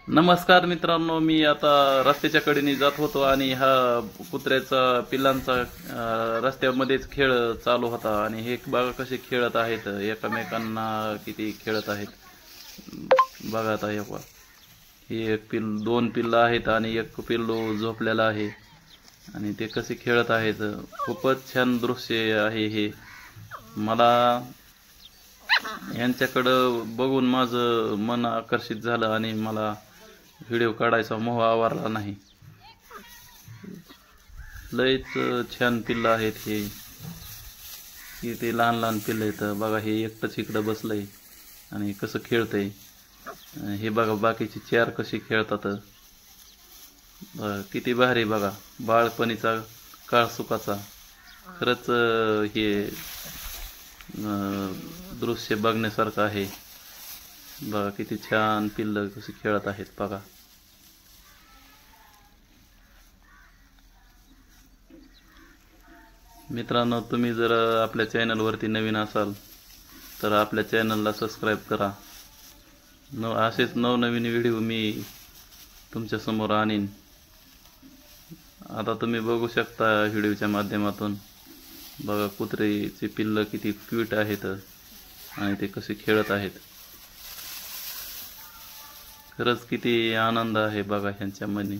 नमस्कार मित्रांनो, मी आता रस्त्याच्या कडेने जात होतो आणि हा कुत्र्याचा पिल्लांचा रस्त्यामध्येच खेळ चालू होता आणि हे बघा कसे खेळत आहेत, एकमेकांना किती खेळत आहेत. बघा आता हे एक दोन पिल्लं आहेत आणि एक पिल्लू झोपलेला आहे आणि ते कसे खेळत आहेत. खूपच छान दृश्य आहे हे. मला यांच्याकडं बघून माझं मन आकर्षित झालं आणि मला व्हिडिओ काढायचा मोह आवरला नाही. लयच छान पिल्लं आहेत हे. किती लहान लहान पिल्लं आहेत बघा. हे एकटंच इकडं बसलंय आणि कसं खेळतंय. हे बघा बाकीचे चार कसे खेळतात. किती भारी बघा. बाळपणीचा काळ सुखाचा. खरंच हे दृश्य बघण्यासारखं आहे. बघा किती छान पिल्लं कशी खेळत आहेत बघा. मित्रांनो, तुम्ही जर आपल्या चॅनलवरती नवीन असाल तर आपल्या चॅनलला सबस्क्राईब करा. असेच नवनवीन व्हिडिओ मी तुमच्यासमोर आणीन. आता तुम्ही बघू शकता व्हिडिओच्या माध्यमातून. बघा कुत्र्याची पिल्लं किती क्यूट आहेत आणि ते कसे खेळत आहेत. खरंच किती आनंद आहे बघा ह्यांच्या मनी.